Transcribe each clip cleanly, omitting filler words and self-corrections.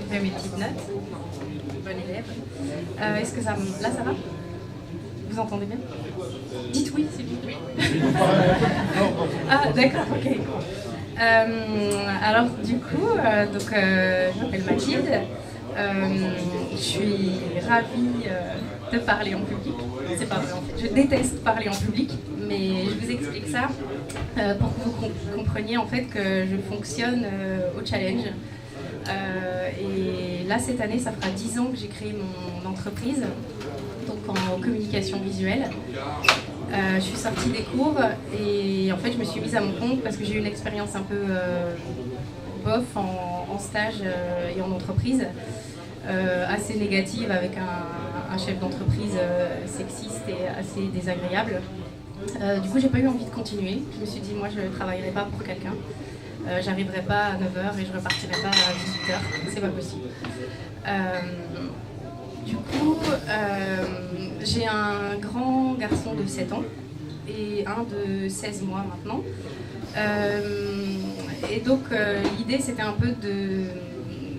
j'ai fait mes petites notes. Bonne élève. Est-ce que ça... Là, ça va? Vous entendez bien? Dites oui, s'il vous plaît. Ah, d'accord, ok. Alors, du coup, je m'appelle Mathilde. Je suis ravie de parler en public. C'est pas vrai en fait. Je déteste parler en public, mais je vous explique ça pour que vous compreniez en fait que je fonctionne au challenge. Et là, cette année, ça fera 10 ans que j'ai créé mon entreprise, donc en communication visuelle. Je suis sortie des cours et en fait, je me suis mise à mon compte parce que j'ai eu une expérience un peu bof en stage et en entreprise. Assez négative avec un chef d'entreprise sexiste et assez désagréable. Du coup, j'ai pas eu envie de continuer. Je me suis dit, moi, je ne travaillerai pas pour quelqu'un. J'arriverai pas à 9h et je repartirai pas à 18h. C'est pas possible. Du coup, j'ai un grand garçon de 7 ans et un de 16 mois maintenant. Et donc, l'idée, c'était un peu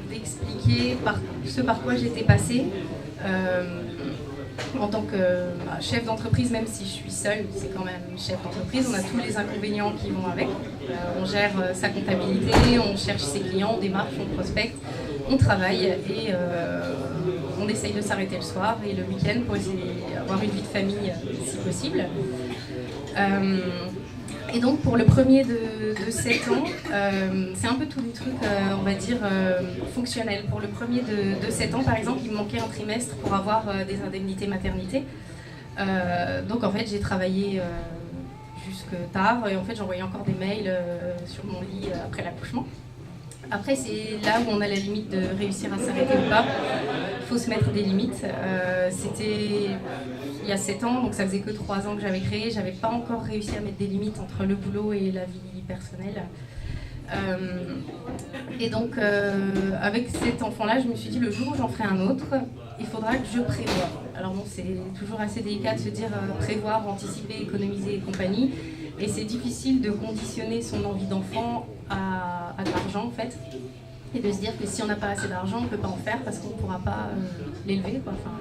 d'expliquer ce par quoi j'étais passée en tant que chef d'entreprise, même si je suis seule, c'est quand même chef d'entreprise, on a tous les inconvénients qui vont avec. On gère sa comptabilité, on cherche ses clients, on démarche, on prospecte, on travaille et on essaye de s'arrêter le soir et le week-end pour essayer d'avoir une vie de famille si possible. Et donc pour le premier de 7 ans, c'est un peu tous les trucs, on va dire, fonctionnels. Pour le premier de 7 ans, par exemple, il me manquait un trimestre pour avoir des indemnités maternité. Donc en fait, j'ai travaillé jusque tard et en fait, j'envoyais encore des mails sur mon lit après l'accouchement. Après, c'est là où on a la limite de réussir à s'arrêter ou pas. Il faut se mettre des limites. C'était il y a 7 ans, donc ça faisait que 3 ans que j'avais créé. J'avais pas encore réussi à mettre des limites entre le boulot et la vie personnelle. Et donc, avec cet enfant-là, je me suis dit, le jour où j'en ferai un autre, il faudra que je prévoie. Alors bon, c'est toujours assez délicat de se dire prévoir, anticiper, économiser et compagnie. Et c'est difficile de conditionner son envie d'enfant à de l'argent, en fait. Et de se dire que si on n'a pas assez d'argent, on ne peut pas en faire parce qu'on ne pourra pas l'élever, quoi. Enfin,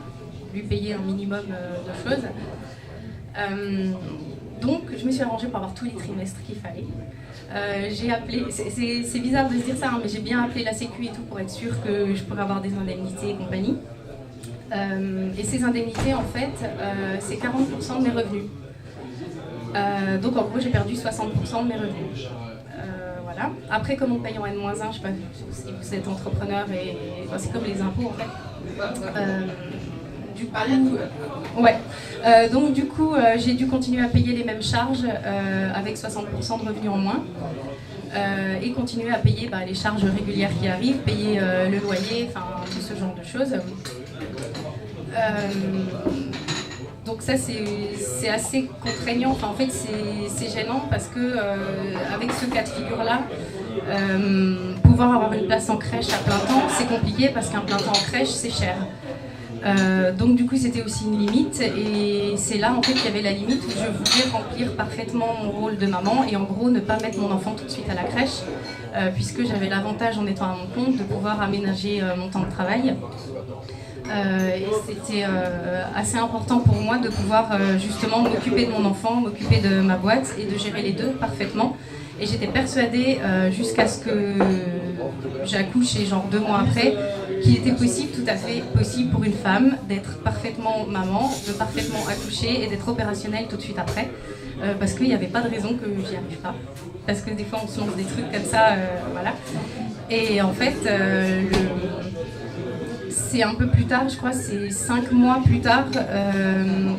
lui payer un minimum de choses. Donc, je me suis arrangée pour avoir tous les trimestres qu'il fallait. J'ai appelé, c'est bizarre de se dire ça, hein, mais j'ai bien appelé la Sécu et tout pour être sûre que je pourrais avoir des indemnités et compagnie. Et ces indemnités, en fait, c'est 40% de mes revenus. Donc, en gros, j'ai perdu 60% de mes revenus. Voilà. Après, comme on paye en N-1, je ne sais pas si vous êtes entrepreneur, c'est comme les impôts, en fait. Du coup, ouais. Donc du coup, j'ai dû continuer à payer les mêmes charges avec 60% de revenus en moins et continuer à payer les charges régulières qui arrivent, payer le loyer, enfin tout ce genre de choses. Donc ça c'est assez contraignant, enfin, en fait c'est gênant parce que avec ce cas de figure là, pouvoir avoir une place en crèche à plein temps c'est compliqué parce qu'un plein temps en crèche c'est cher. Donc du coup c'était aussi une limite et c'est là en fait qu'il y avait la limite où je voulais remplir parfaitement mon rôle de maman et en gros ne pas mettre mon enfant tout de suite à la crèche puisque j'avais l'avantage en étant à mon compte de pouvoir aménager mon temps de travail. Et c'était assez important pour moi de pouvoir justement m'occuper de mon enfant, m'occuper de ma boîte et de gérer les deux parfaitement. Et j'étais persuadée jusqu'à ce que j'accouche et genre 2 mois après qu'il était possible, tout à fait possible pour une femme d'être parfaitement maman, de parfaitement accoucher et d'être opérationnelle tout de suite après. Parce qu'il n'y avait pas de raison que j'y arrive pas. Parce que des fois on se lance des trucs comme ça, voilà. Et en fait, c'est un peu plus tard, je crois, c'est 5 mois plus tard,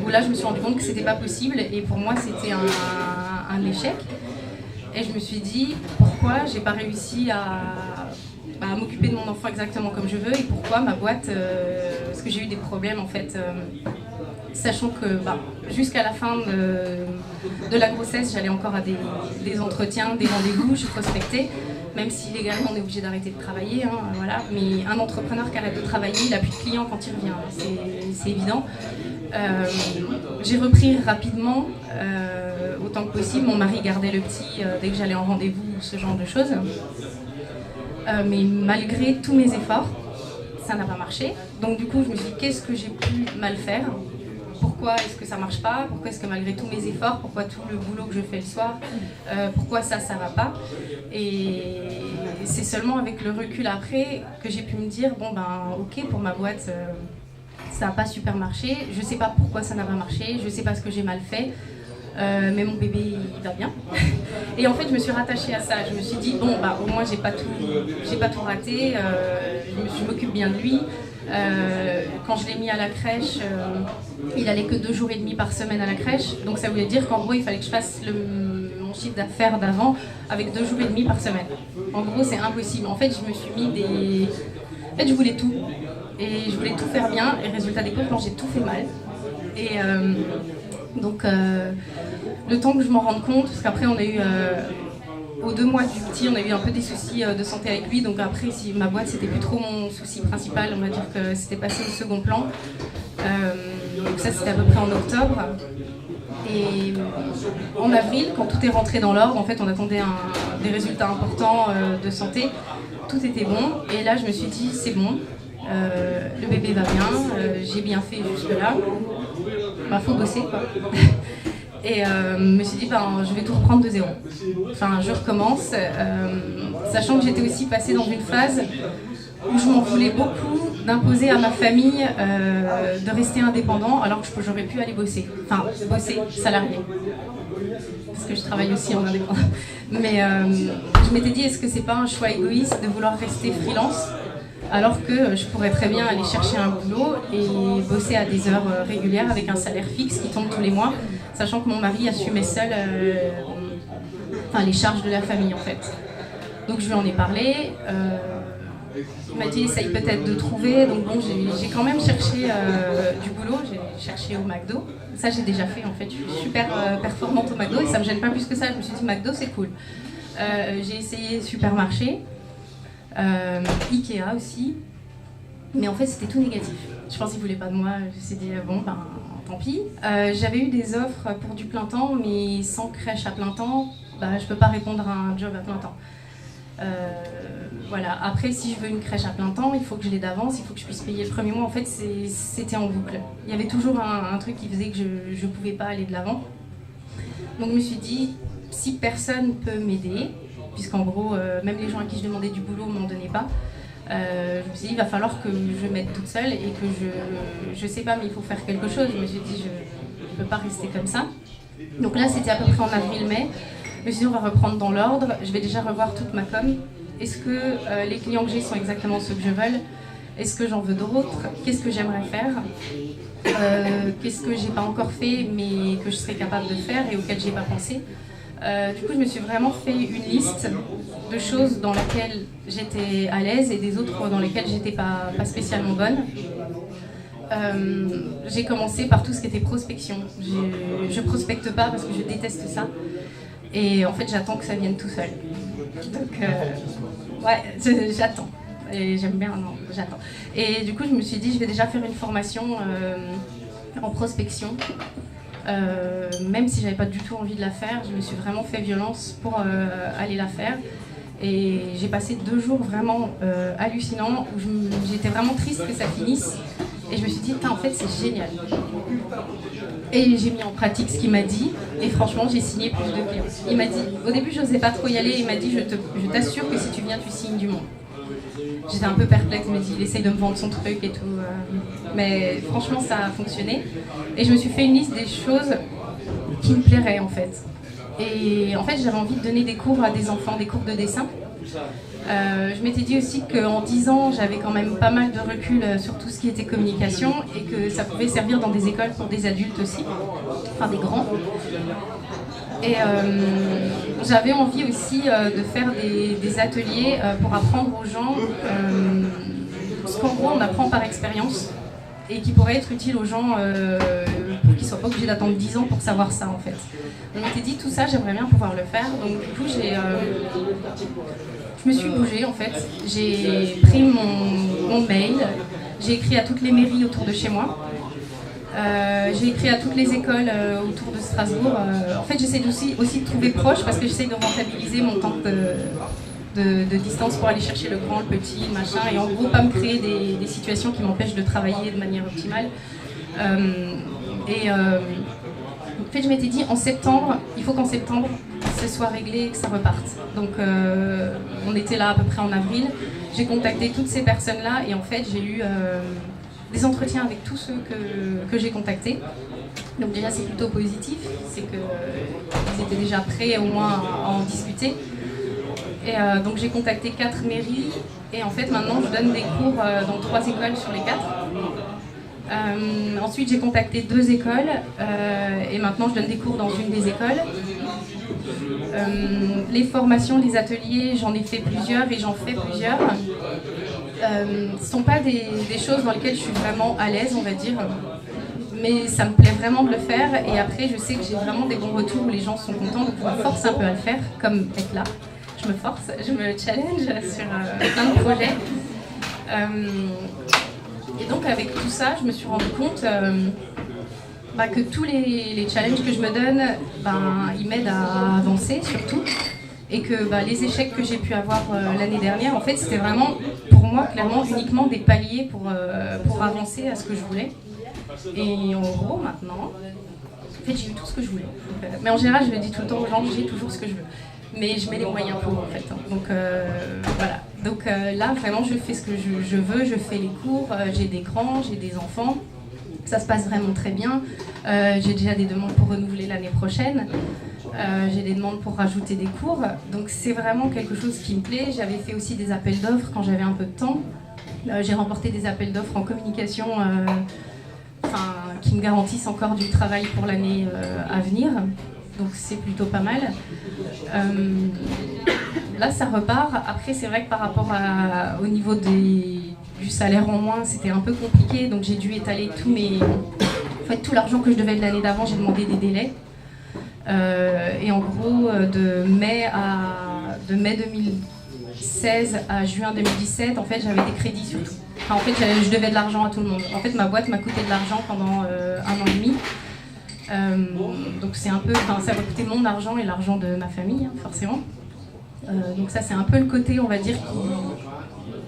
où là je me suis rendu compte que c'était pas possible et pour moi c'était un échec. Et je me suis dit pourquoi j'ai pas réussi à m'occuper de mon enfant exactement comme je veux et pourquoi ma boîte, parce que j'ai eu des problèmes en fait, sachant que jusqu'à la fin de la grossesse j'allais encore à des entretiens, des rendez-vous, je prospectais. Même si légalement on est obligé d'arrêter de travailler, hein, voilà. Mais un entrepreneur qui arrête de travailler, il n'a plus de clients quand il revient, c'est évident. J'ai repris rapidement, autant que possible. Mon mari gardait le petit dès que j'allais en rendez-vous, ce genre de choses. Mais malgré tous mes efforts, ça n'a pas marché. Donc du coup, je me suis dit, qu'est-ce que j'ai pu mal faire? Pourquoi est-ce que ça marche pas? Pourquoi est-ce que malgré tous mes efforts, pourquoi tout le boulot que je fais le soir, pourquoi ça va pas? Et c'est seulement avec le recul après que j'ai pu me dire, bon ben ok, pour ma boîte, ça n'a pas super marché, je sais pas pourquoi ça n'a pas marché, je sais pas ce que j'ai mal fait, mais mon bébé il va bien. Et en fait je me suis rattachée à ça, je me suis dit bon bah au moins j'ai pas tout raté, je m'occupe bien de lui. Quand je l'ai mis à la crèche, il allait que 2 jours et demi par semaine à la crèche, donc ça voulait dire qu'en gros il fallait que je fasse mon chiffre d'affaires d'avant avec 2 jours et demi par semaine. En gros c'est impossible, en fait je me suis mis des... En fait je voulais tout, et je voulais tout faire bien, et résultat des comptes, j'ai tout fait mal. Et donc le temps que je m'en rende compte, parce qu'après on a eu... aux 2 mois du petit, on a eu un peu des soucis de santé avec lui, donc après, si ma boîte, c'était plus trop mon souci principal, on va dire que c'était passé au second plan. Donc ça, c'était à peu près en octobre. Et en avril, quand tout est rentré dans l'ordre, en fait, on attendait des résultats importants de santé, tout était bon, et là, je me suis dit, c'est bon, le bébé va bien, j'ai bien fait jusque-là, bah, faut bosser, quoi. Et je me suis dit, ben, je vais tout reprendre de zéro. Enfin, je recommence, sachant que j'étais aussi passée dans une phase où je m'en voulais beaucoup d'imposer à ma famille de rester indépendant, alors que j'aurais pu aller bosser. Enfin, bosser, salarié. Parce que je travaille aussi en indépendant. Mais je m'étais dit, est-ce que c'est pas un choix égoïste de vouloir rester freelance, alors que je pourrais très bien aller chercher un boulot et bosser à des heures régulières avec un salaire fixe qui tombe tous les mois, sachant que mon mari assumait seul les charges de la famille en fait. Donc je lui en ai parlé, il m'a dit essaye peut-être de trouver, donc bon j'ai quand même cherché du boulot, j'ai cherché au McDo, ça j'ai déjà fait en fait, je suis super performante au McDo et ça me gêne pas plus que ça, je me suis dit McDo c'est cool. J'ai essayé supermarché, Ikea aussi, mais en fait c'était tout négatif. Je pense qu'ils ne voulaient pas de moi, je me suis dit bon ben tant pis. J'avais eu des offres pour du plein temps, mais sans crèche à plein temps, bah, je ne peux pas répondre à un job à plein temps. Voilà. Après si je veux une crèche à plein temps, il faut que je l'ai d'avance, il faut que je puisse payer le premier mois, en fait c'était en boucle. Il y avait toujours un truc qui faisait que je ne pouvais pas aller de l'avant. Donc je me suis dit, si personne ne peut m'aider, puisqu'en gros, même les gens à qui je demandais du boulot ne m'en donnaient pas. Je me suis dit, il va falloir que je m'aide toute seule et que je sais pas, mais il faut faire quelque chose. Je me suis dit, je ne peux pas rester comme ça. Donc là, c'était à peu près en avril-mai. Je me suis dit, on va reprendre dans l'ordre. Je vais déjà revoir toute ma com. Est-ce que les clients que j'ai sont exactement ceux que je veux? Est-ce que j'en veux d'autres? Qu'est-ce que j'aimerais faire? Qu'est-ce que j'ai pas encore fait, mais que je serais capable de faire et auquel j'ai pas pensé? Du coup, je me suis vraiment fait une liste de choses dans lesquelles j'étais à l'aise et des autres dans lesquelles j'étais pas spécialement bonne. J'ai commencé par tout ce qui était prospection. Je prospecte pas parce que je déteste ça. Et en fait, j'attends que ça vienne tout seul. Donc, ouais, j'attends. Et j'aime bien, non, j'attends. Et du coup, je me suis dit, je vais déjà faire une formation en prospection. Même si j'avais pas du tout envie de la faire, je me suis vraiment fait violence pour aller la faire. Et j'ai passé 2 jours vraiment hallucinants où j'étais vraiment triste que ça finisse. Et je me suis dit, en fait, c'est génial. Et j'ai mis en pratique ce qu'il m'a dit. Et franchement, j'ai signé plus de clients. Il m'a dit, au début, je n'osais pas trop y aller. Il m'a dit, je t'assure que si tu viens, tu signes du monde. J'étais un peu perplexe, je me dis, il essaye de me vendre son truc et tout. Mais franchement, ça a fonctionné. Et je me suis fait une liste des choses qui me plairaient en fait. Et en fait, j'avais envie de donner des cours à des enfants, des cours de dessin. Je m'étais dit aussi qu'en 10 ans, j'avais quand même pas mal de recul sur tout ce qui était communication et que ça pouvait servir dans des écoles pour des adultes aussi, enfin des grands. Et j'avais envie aussi de faire des ateliers pour apprendre aux gens ce qu'en gros on apprend par expérience et qui pourrait être utile aux gens pour qu'ils ne soient pas obligés d'attendre 10 ans pour savoir ça en fait. Je m'étais dit tout ça, j'aimerais bien pouvoir le faire, donc du coup je me suis bougée en fait. J'ai pris mon mail, j'ai écrit à toutes les mairies autour de chez moi. J'ai écrit à toutes les écoles autour de Strasbourg. En fait, j'essaie aussi de trouver proche parce que j'essaie de rentabiliser mon temps de distance pour aller chercher le grand, le petit, le machin, et en gros pas me créer des situations qui m'empêchent de travailler de manière optimale. En fait, je m'étais dit en septembre, il faut qu'en septembre, ce soit réglé et que ça reparte. Donc, on était là à peu près en avril. J'ai contacté toutes ces personnes-là et en fait, j'ai eu des entretiens avec tous ceux que j'ai contactés. Donc déjà, c'est plutôt positif, c'est qu'ils étaient déjà prêts au moins à en discuter. Et donc, j'ai contacté 4 mairies et en fait, maintenant, je donne des cours dans 3 écoles sur les 4. Ensuite, j'ai contacté 2 écoles et maintenant je donne des cours dans une des écoles. Les formations, les ateliers, j'en ai fait plusieurs et j'en fais plusieurs. Ce ne sont pas des choses dans lesquelles je suis vraiment à l'aise, on va dire, mais ça me plaît vraiment de le faire et après je sais que j'ai vraiment des bons retours où les gens sont contents, donc je me force un peu à le faire, comme être là. Je me force, je me challenge sur plein de projets. Et donc avec tout ça, je me suis rendu compte que tous les challenges que je me donne, ils m'aident à avancer surtout. Et que les échecs que j'ai pu avoir l'année dernière, en fait, c'était vraiment, pour moi, clairement, uniquement des paliers pour avancer à ce que je voulais. Et en gros, maintenant, en fait, j'ai eu tout ce que je voulais. Mais en général, je le dis tout le temps aux gens, j'ai toujours ce que je veux. Mais je mets les moyens pour, en fait. Donc, voilà. Donc là, vraiment, je fais ce que je veux, je fais les cours, j'ai des grands, j'ai des enfants. Ça se passe vraiment très bien. J'ai déjà des demandes pour renouveler l'année prochaine. J'ai des demandes pour rajouter des cours. Donc c'est vraiment quelque chose qui me plaît. J'avais fait aussi des appels d'offres quand j'avais un peu de temps. J'ai remporté des appels d'offres en communication qui me garantissent encore du travail pour l'année à venir. Donc c'est plutôt pas mal. Là, ça repart. Après, c'est vrai que par rapport au niveau du salaire en moins, c'était un peu compliqué. Donc j'ai dû étaler tout l'argent que je devais de l'année d'avant, j'ai demandé des délais. Et en gros, de mai 2016 à juin 2017, en fait, j'avais des crédits surtout. En fait, je devais de l'argent à tout le monde. En fait, ma boîte m'a coûté de l'argent pendant 1 an et demi. Donc c'est un peu, ça va coûter mon argent et l'argent de ma famille, forcément. Donc ça, c'est un peu le côté, on va dire,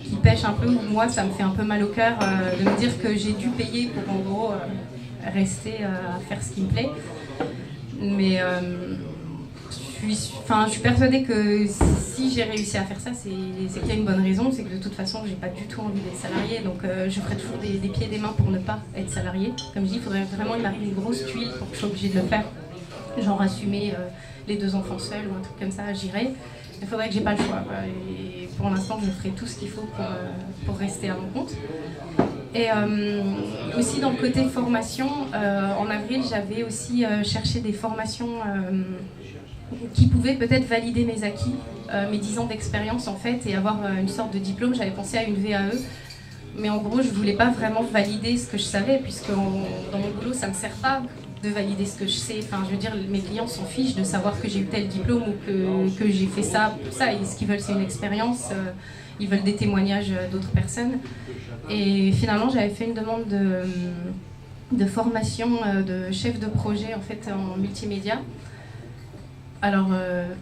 qui pêche un peu. Moi, ça me fait un peu mal au cœur de me dire que j'ai dû payer pour, en gros, rester à faire ce qui me plaît. Mais je suis persuadée que si j'ai réussi à faire ça, c'est qu'il y a une bonne raison. C'est que de toute façon, j'ai pas du tout envie d'être salariée. Donc je ferai toujours des pieds et des mains pour ne pas être salariée. Comme je dis, il faudrait vraiment qu'il m'arrive une grosse tuile pour que je sois obligée de le faire. Genre assumer les 2 enfants seuls ou un truc comme ça, j'irai. Il faudrait que j'ai pas le choix. Et pour l'instant, je ferai tout ce qu'il faut pour rester à mon compte. Et aussi dans le côté formation, en avril, j'avais aussi cherché des formations qui pouvaient peut-être valider mes acquis, mes 10 ans d'expérience en fait, et avoir une sorte de diplôme. J'avais pensé à une VAE, mais en gros, je voulais pas vraiment valider ce que je savais, puisque dans mon boulot, ça me sert pas de valider ce que je sais. Enfin, je veux dire, mes clients s'en fichent de savoir que j'ai eu tel diplôme ou que j'ai fait ça pour ça. Et ce qu'ils veulent, c'est une expérience. Ils veulent des témoignages d'autres personnes. Et finalement, j'avais fait une demande de formation de chef de projet en fait en multimédia. Alors,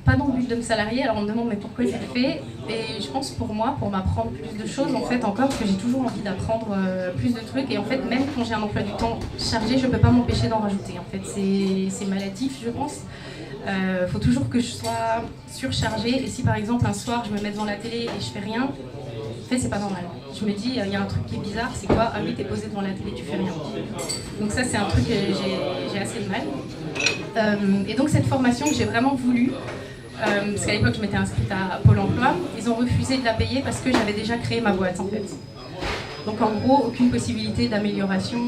pas dans le but de me salarier, alors on me demande mais pourquoi je le fais. Et je pense pour moi, pour m'apprendre plus de choses en fait encore, parce que j'ai toujours envie d'apprendre plus de trucs. Et en fait, même quand j'ai un emploi du temps chargé, je ne peux pas m'empêcher d'en rajouter. En fait, c'est maladif, je pense. Faut toujours que je sois surchargée. Et si par exemple un soir, je me mets devant la télé et je fais rien, en fait, c'est pas normal. Je me dis, il y a un truc qui est bizarre, c'est quoi? Ah oui, t'es posé devant la télé, tu fais rien. Donc ça, c'est un truc que j'ai assez de mal. Et donc cette formation que j'ai vraiment voulu, parce qu'à l'époque je m'étais inscrite à Pôle emploi, ils ont refusé de la payer parce que j'avais déjà créé ma boîte en fait. Donc en gros, aucune possibilité d'amélioration,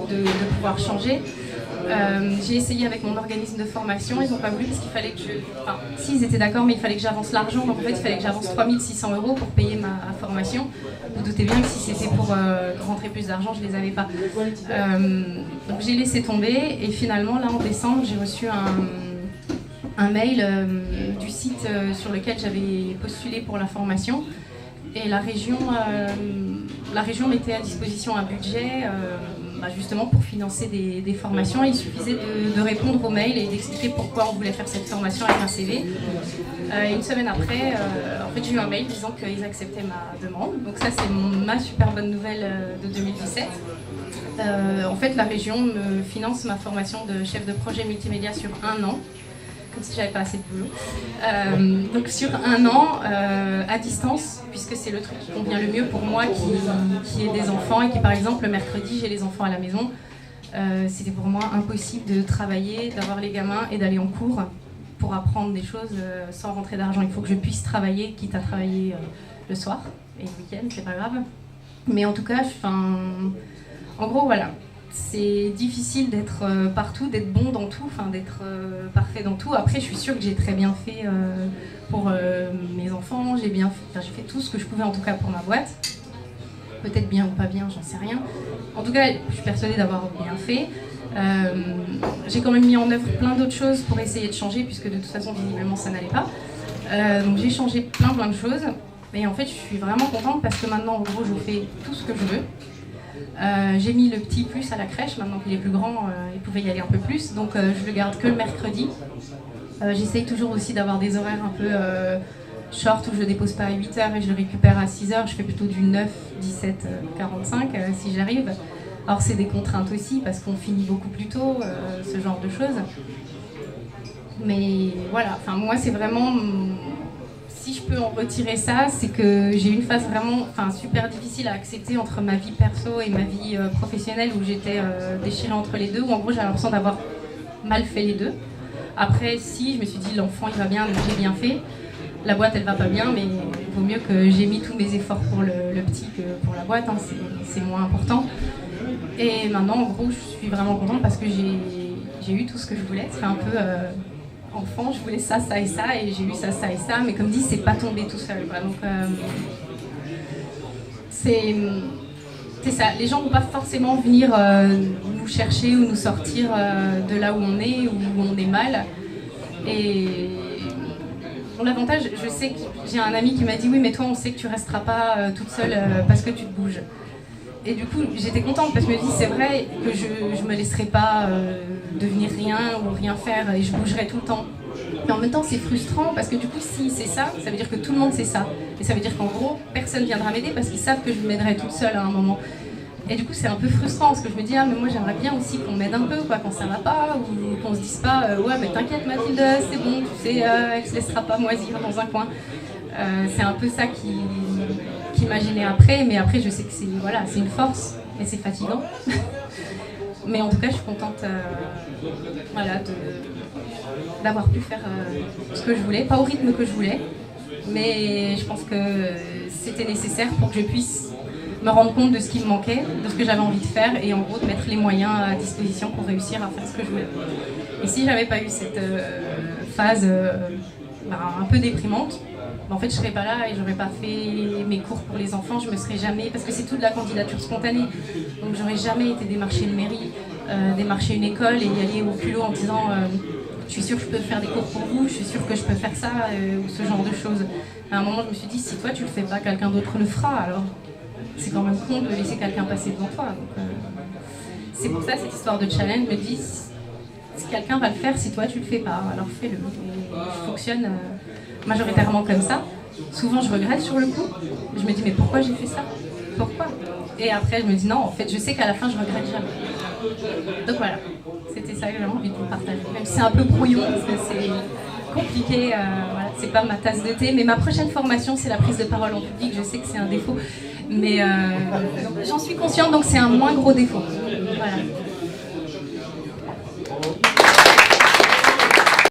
de pouvoir changer. J'ai essayé avec mon organisme de formation, ils n'ont pas voulu parce qu'il fallait que s'ils étaient d'accord, mais il fallait que j'avance l'argent, donc en fait il fallait que j'avance 3 600 € pour payer ma formation. Vous doutez bien que si c'était pour rentrer plus d'argent, je ne les avais pas. Donc j'ai laissé tomber et finalement là en décembre j'ai reçu un mail du site sur lequel j'avais postulé pour la formation et la région mettait à disposition un budget justement pour financer des formations. Il suffisait de répondre aux mails et d'expliquer pourquoi on voulait faire cette formation avec un CV. Une semaine après, en fait, j'ai eu un mail disant qu'ils acceptaient ma demande. Donc ça, c'est ma super bonne nouvelle de 2017. En fait, la région me finance ma formation de chef de projet multimédia sur 1 an, comme si j'avais pas assez de boulot. Donc sur 1 an, à distance, puisque c'est le truc qui convient le mieux pour moi, qui ai des enfants et qui, par exemple, le mercredi, j'ai les enfants à la maison. C'était pour moi impossible de travailler, d'avoir les gamins et d'aller en cours pour apprendre des choses sans rentrer d'argent. Il faut que je puisse travailler, quitte à travailler le soir et le week-end, c'est pas grave. Mais en tout cas, en gros, voilà. C'est difficile d'être partout, d'être bon dans tout, d'être parfait dans tout. Après, je suis sûre que j'ai très bien fait pour mes enfants. J'ai fait tout ce que je pouvais, en tout cas, pour ma boîte. Peut-être bien ou pas bien, j'en sais rien. En tout cas, je suis persuadée d'avoir bien fait. J'ai quand même mis en œuvre plein d'autres choses pour essayer de changer, puisque de toute façon, visiblement, ça n'allait pas. Donc j'ai changé plein de choses. Et en fait, je suis vraiment contente parce que maintenant, en gros, je fais tout ce que je veux. J'ai mis le petit plus à la crèche, maintenant qu'il est plus grand, il pouvait y aller un peu plus, donc je le garde que le mercredi. J'essaye toujours aussi d'avoir des horaires un peu short où je le dépose pas à 8h et je le récupère à 6h, je fais plutôt du 9, 17, 45 si j'arrive. Alors c'est des contraintes aussi parce qu'on finit beaucoup plus tôt, ce genre de choses. Mais voilà, moi c'est vraiment... Si je peux en retirer ça, c'est que j'ai eu une phase vraiment super difficile à accepter entre ma vie perso et ma vie professionnelle où j'étais déchirée entre les deux, où en gros j'avais l'impression d'avoir mal fait les deux. Après, si, je me suis dit l'enfant il va bien, donc j'ai bien fait. La boîte elle va pas bien, mais il vaut mieux que j'ai mis tous mes efforts pour le petit que pour la boîte, c'est moins important. Et maintenant, en gros, je suis vraiment contente parce que j'ai eu tout ce que je voulais. C'est un peu... enfant, je voulais ça et ça, et j'ai eu ça et ça, mais comme dit, c'est pas tombé tout seul, quoi. Donc, c'est ça. Les gens vont pas forcément venir nous chercher ou nous sortir de là où on est, où on est mal. Et l'avantage, je sais que j'ai un ami qui m'a dit oui, mais toi, on sait que tu resteras pas toute seule parce que tu te bouges. Et du coup, j'étais contente parce que je me dis, c'est vrai que je me laisserai pas devenir rien ou rien faire et je bougerai tout le temps. Mais en même temps, c'est frustrant parce que du coup, si c'est ça, ça veut dire que tout le monde sait ça. Et ça veut dire qu'en gros, personne viendra m'aider parce qu'ils savent que je m'aiderai toute seule à un moment. Et du coup, c'est un peu frustrant parce que je me dis, ah, mais moi, j'aimerais bien aussi qu'on m'aide un peu, quoi, quand ça va pas, ou qu'on se dise pas, ouais, mais t'inquiète, Mathilde, c'est bon, tu sais, elle se laissera pas moisir dans un coin. C'est un peu ça qui m'a gênée après, mais après, je sais que c'est une force, et c'est fatigant. Mais en tout cas, je suis contente d'avoir pu faire ce que je voulais, pas au rythme que je voulais, mais je pense que c'était nécessaire pour que je puisse me rendre compte de ce qui me manquait, de ce que j'avais envie de faire, et en gros de mettre les moyens à disposition pour réussir à faire ce que je voulais. Et si j'avais pas eu cette phase un peu déprimante, en fait je serais pas là et j'aurais pas fait mes cours pour les enfants, je me serais jamais, parce que c'est tout de la candidature spontanée, donc j'aurais jamais été démarcher une mairie, démarcher une école et y aller au culot en disant je suis sûre que je peux faire des cours pour vous, je suis sûre que je peux faire ça, ou ce genre de choses. À un moment je me suis dit, si toi tu le fais pas, quelqu'un d'autre le fera, alors c'est quand même con de laisser quelqu'un passer devant toi. Donc, c'est pour ça cette histoire de challenge me dit, si quelqu'un va le faire, si toi tu le fais pas, alors fais-le. Et je fonctionne majoritairement comme ça. Souvent je regrette sur le coup, je me dis mais pourquoi j'ai fait ça? Pourquoi? Et après je me dis non, en fait je sais qu'à la fin je regrette jamais. Donc voilà, c'était ça que j'avais envie de vous partager. Même si c'est un peu brouillon, parce que c'est compliqué, voilà, c'est pas ma tasse de thé, mais ma prochaine formation c'est la prise de parole en public, je sais que c'est un défaut, mais j'en suis consciente, donc c'est un moins gros défaut. Voilà.